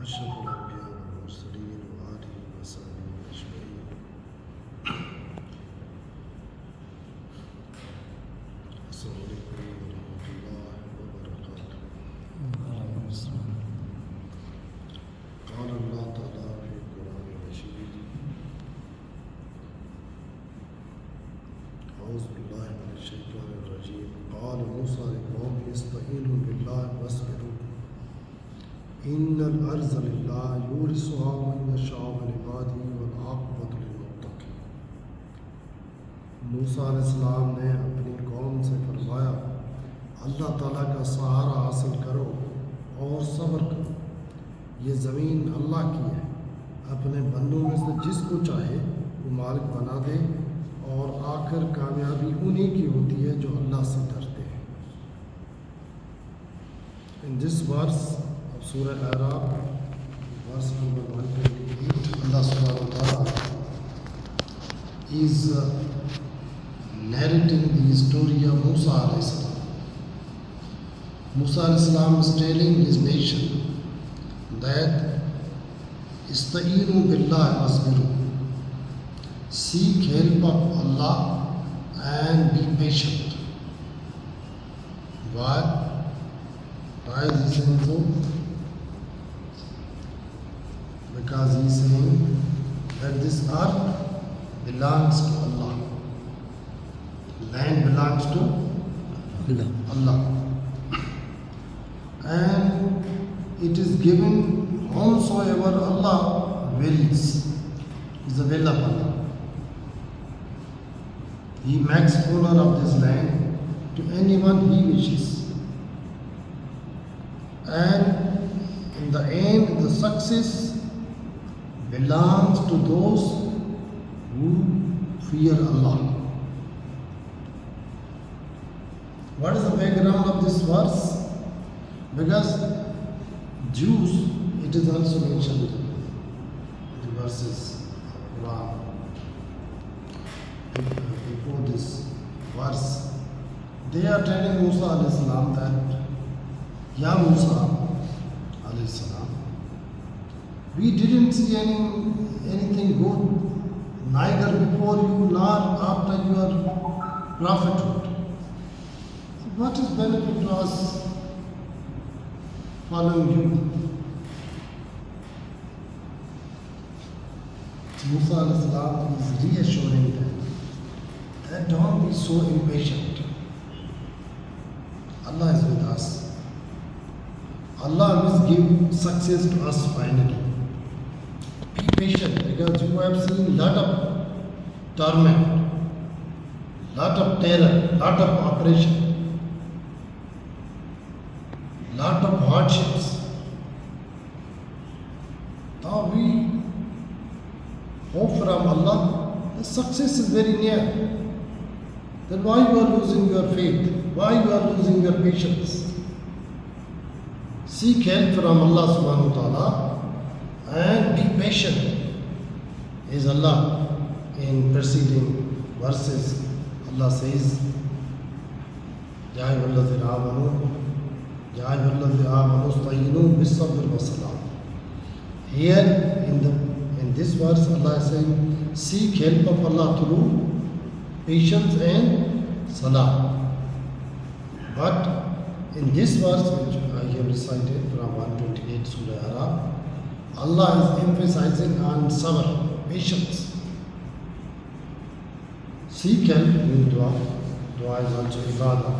أشرف الأنبياء والمرسلين وآله وصحبه أجمعين. السلام عليكم ورحمة الله وبركاته. قال الله تعالى في القرآن المجيد: أعوذ بالله من الشيطان الرجيم. قال موسى لقومه استعينوا بالله واصبروا إن الأرض لله يورثها من يشاء من عباده والعاقبة للمتقين. मूसा अलैहिस्सलाम ने अपनी कौम से फरमाया, अल्लाह ताला का सहारा हासिल करो और सब्र करो। ये ज़मीन अल्लाह की है, अपने बंदों में से जिसको चाहे वो मालिक बना दे और आखिर कामयाबी उन्हीं की होती है जो अल्लाह से डरते हैं। In this verse of Surah Al-A'raf, verse number 128, Allah subhanahu wa ta'ala is narrating the story of Musa alayhi salam. Musa alayhi salam is telling his nation that Ista'inu billah wasbiru, seek help of Allah and be patient. Why? Why is he saying so? Because he is saying that this earth belongs to Allah. Land belongs to Allah. And it is given whomsoever Allah wills. Is the will of Allah. He makes owner of this land to anyone he wishes. And in the end, the success belongs to those who fear Allah. What is the background of this verse? Because Jews, it is also mentioned in the verses of Quran. Before this verse, they are telling Musa alayhi salam that, Ya Musa alayhi salam, we didn't see anything good, neither before you nor after your prophethood. So what is benefit to us following you? Musa alayhi salam is reassuring them that don't be so impatient. Allah is with us. Allah will give success to us finally. Be patient, because you have seen lot of torment, lot of terror, lot of oppression, lot of hardships. Now we hope from Allah, the success is very near. Then why you are losing your faith? Why you are losing your patience? Seek help from Allah subhanahu wa ta'ala and be patient. Is Allah in preceding verses, Allah says, Ya ayyuhalladhina amanu ista'inu bis-sabr was-salah. Here in this verse, Allah is saying, seek help of Allah through patience and salah. But in this verse, which I have recited from 128 Surah Al-A'raf, Allah is emphasizing on sabr, patience. Seek help in dua. Dua is also ibadah,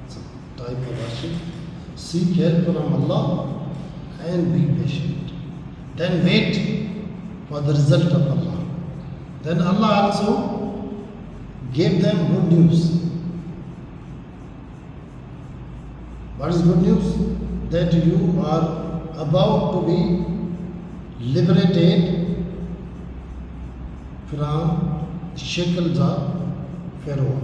it's a type of worship. Seek help from Allah and be patient. Then wait for the result of Allah. Then Allah also gave them good news. What is good news? That you are about to be liberated from shackles of Pharaoh.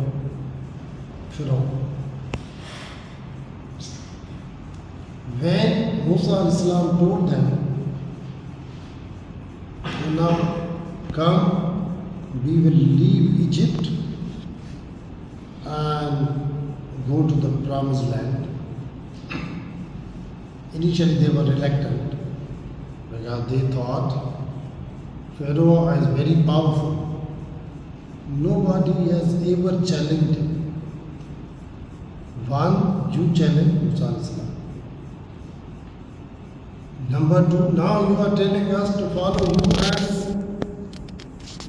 When Musa alayhi salam told them, you now come, we will leave Egypt and go to the promised land. Initially they were reluctant. because they thought Pharaoh is very powerful. Nobody has ever challenged him. One, you challenge Musa alayhi salam. Number two, now you are telling us to follow you,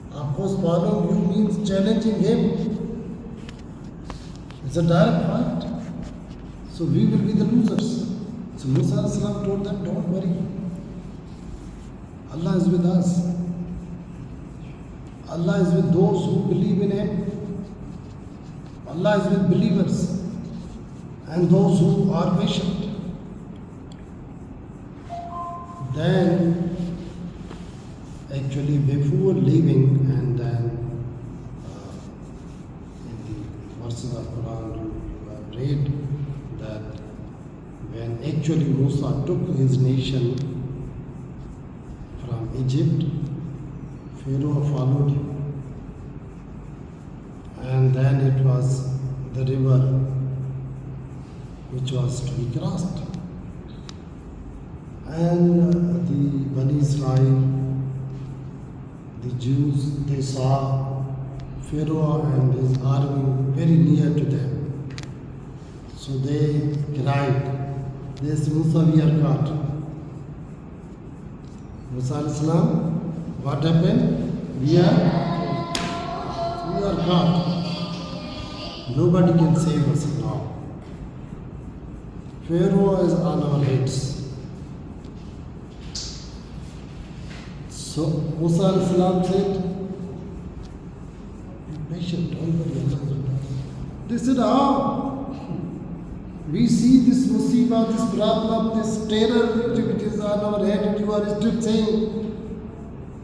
and of course following you means challenging him. It's a direct fight. So we will be the losers. So Musa alayhi salam told them, don't worry. Allah is with us. Allah is with those who believe in Him. Allah is with believers and those who are patient. Then, actually, before leaving, and then in the verses of Quran you have read that when actually Musa took his nation from Egypt, Pharaoh followed him, and then it was the river which was to be crossed, and the Bani Israel, the Jews, they saw Pharaoh and his army very near to them, so they cried, "This Musa, we are caught." Musa alayhi salam, what happened? We are caught. Nobody can save us now. Pharaoh is on our heads. So Musa alayhi salam said, be patient, don't worry, Allah is with us. They said, how? We see this musibah, this problem, this terror which is on our head, and you are still saying,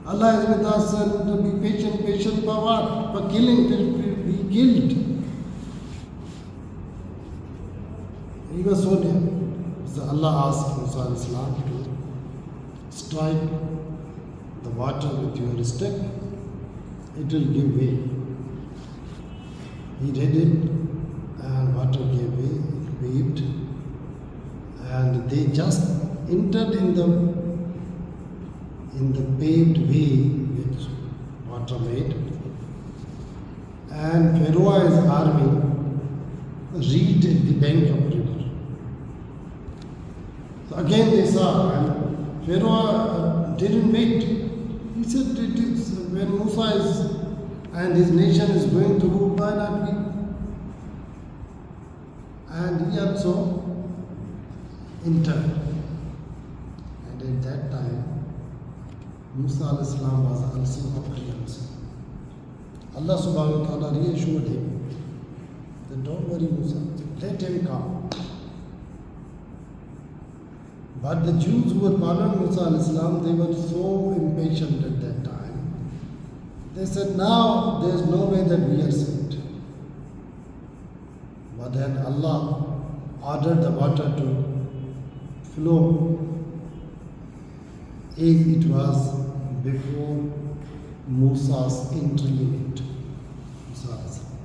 Allah is with us, and be patient, patient for what? For killing, till be killed. He was so near. So Allah asked Musa alayhi salam to strike the water with your stick, it will give way. He did it, and water gave way, it waved, and they just entered in the paved way which water made, and Pharaoh's army reached the bank of the river. So again they saw, and Pharaoh didn't wait. He said, it is when Musa is and his nation is going through, why not we? And he also entered. And at that time, Musa alayhi salam was also apprehensive. Allah subhanahu wa ta'ala reassured him that don't worry Musa, let him come. But the Jews who were following Musa alayhi salam, they were so impatient at that time. They said, now there is no way that we are saved. But then Allah ordered the water to flow as it was before Musa's entry in it. Musa alayhi salam.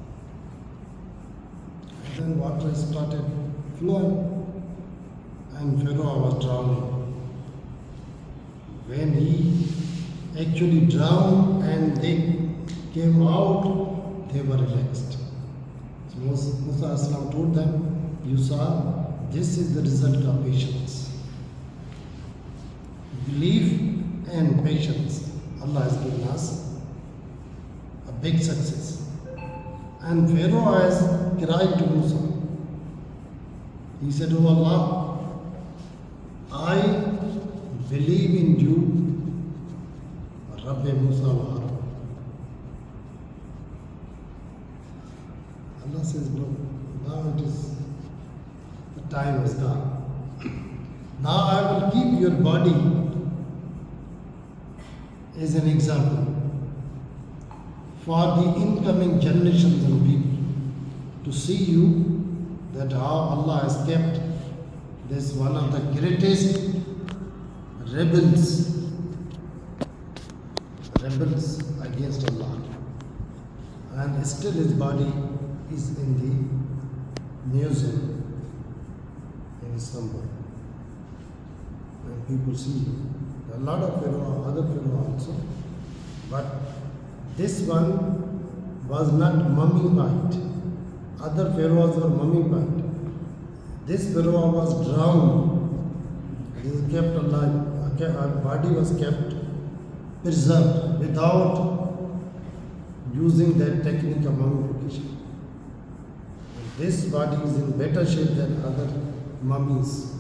And then water started flowing, and Pharaoh was drowning. When he actually drowned and they came out, they were relaxed. So Musa alayhi salam told them, you saw, this is the result of patience. Belief and patience. Allah has given us a big success. And Pharaoh has cried to Musa. He said, oh Allah, I believe in you, Rabbi Musa wa Harun. Allah says, no, now it is, the time has gone. Now I will keep your body as an example for the incoming generations and people to see you that how Allah has kept this one of the greatest rebels against Allah, and still his body is in the museum in Istanbul. When people see a lot of Pharaoh, other Pharaoh also. But this one was not mummified. Other pharaohs were mummified. This pharaoh was drowned. He was kept alive. Her body was kept preserved without using that technique of mummification. This body is in better shape than other mummies.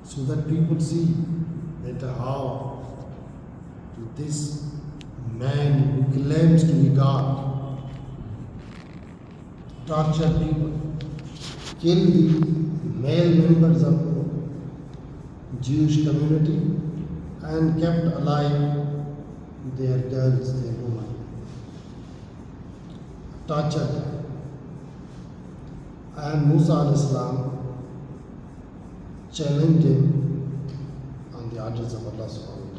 So that people see that how this man who claims to be God tortured people, killed the male members of the Jewish community and kept alive their girls, their women. Tortured them. And Musa al-Islam challenged him on the orders of Allah subhanahu wa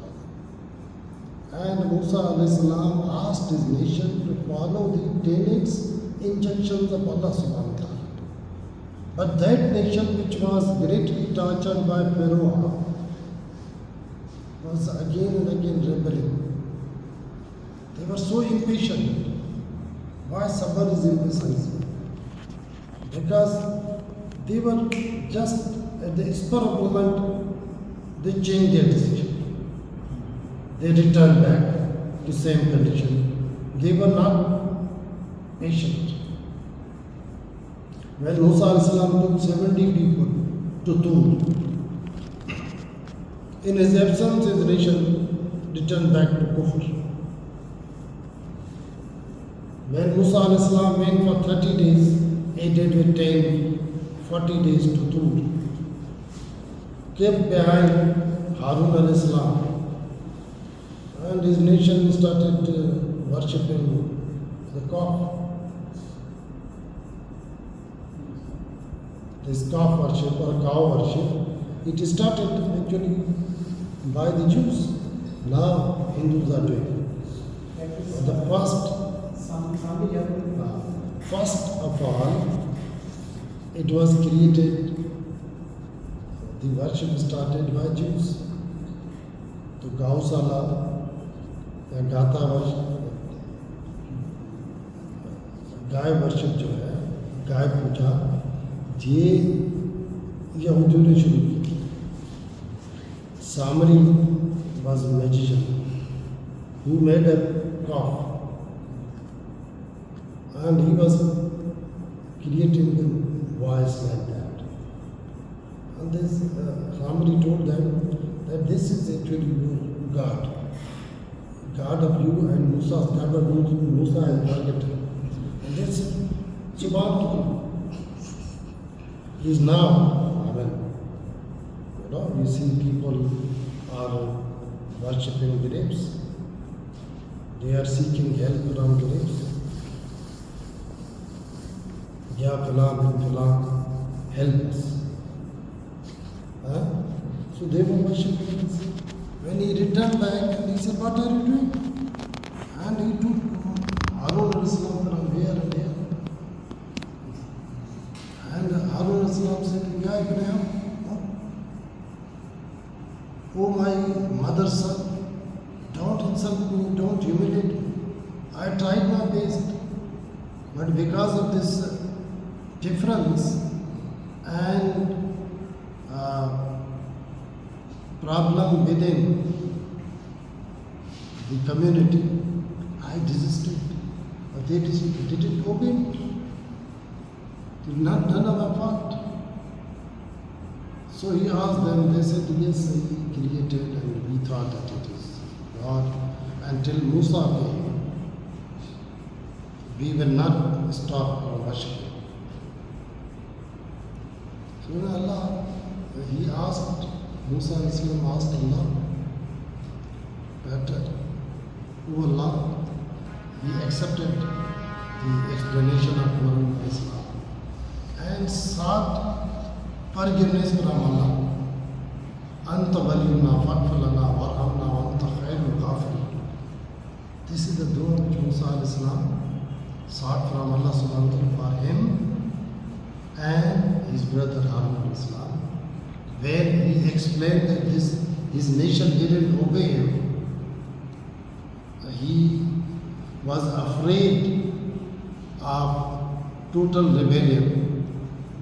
ta'ala. And Musa al-Islam asked his nation to follow the tenets, injunctions of Allah subhanahu wa ta'ala. But that nation which was greatly tortured by Pharaoh was again and again rebelling. They were so impatient. Why sabr is impatient? Because they were just at the spur of moment, they changed their decision. They returned back to same condition. They were not patient. When Musa took 70 people to Tur, in his absence, his nation returned back to Kufr. When Musa went for 30 days, aided with 40 days to Tur, kept behind Harun al-Islam, and his nation started worshipping the calf. This calf worship or cow worship, it started actually by the Jews. Now Hindus are doing it. The first of all, it was created, the worship started by Jews. तो गौशाला या गाता worship, गाय worship जो है, गाय पूजा, ये यहूदियों ने शुरू की. Samari was a magician who made a calf, and he was creating the voice like that. And this Samari told them that this is actually your God, God of you and Musa's God of Musa and target. And this Subhan is now, you see people are worshipping grapes. They are seeking help around grapes. Ya Fulan bin Fulan, help us. So they were worshipping. When he returned back, and he said, what are you doing? And he took Harun al-Islam from here and there. And Harun al-Islam said, Ya Ibrahim, oh my mother's son, don't insult me, don't humiliate me. I tried my best, but because of this difference and problem within the community, I desisted. But they didn't obey me. Did not none of our fault. So he asked them, they said, yes, he created and we thought that it is God. Until Musa came, we will not stop our worship. So Allah, he asked, Musa asked Allah, that, oh Allah, he accepted the explanation of Quran Islam and sought forgiveness from Allah. Anta waliyuna faghfir warhamna wa anta khairul ghafirin. This is the dua which Musa al-Islam sought from Allah subhanahu wa ta'ala for him and his brother Harun al-Islam. when he explained that his nation didn't obey him, he was afraid of total rebellion.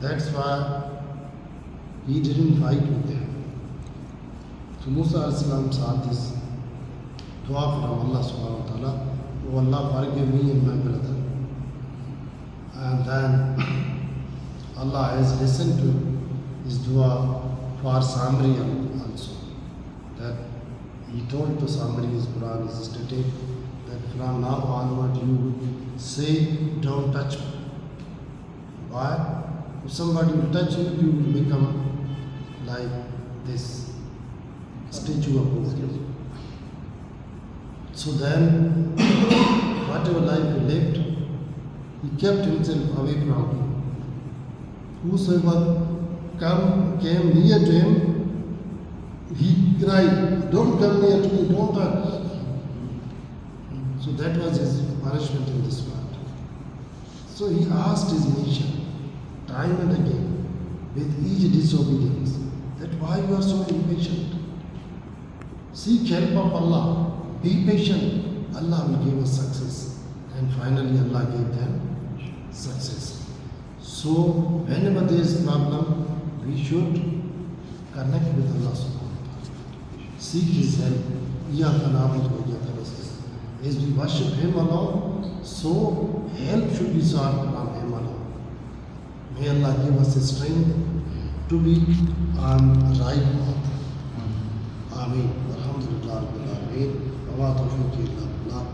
That's why he didn't fight with them. So Musa alayhi salam saw this dua from Allah subhanahu wa ta'ala, oh Allah, forgive me and my brother. And then Allah has listened to his dua for Samri also. That he told to Samri, his Quran is stated that from now onward you say, don't touch me. Why? If somebody will touch you, you will become like this statue of Buddha. So then, whatever life he lived, he kept himself away from him. Whosoever came near to him, he cried, don't come near to me, don't touch. So that was his punishment in this world. So he asked his nation, time and again, with each disobedience, that why you are so impatient? Seek help of Allah, be patient, Allah will give us success. And finally Allah gave them success. So whenever there is problem, we should connect with Allah subhanahu wa ta'ala. Seek His help. Iyaka na'budu wa iyaka nasta'in. As we worship Him alone, so help should be sought from Him alone. May Allah give us the strength to be on right path. Ameen. Alhamdulillah Rabbil Alameen. Wa ma tawfiqi illa billah.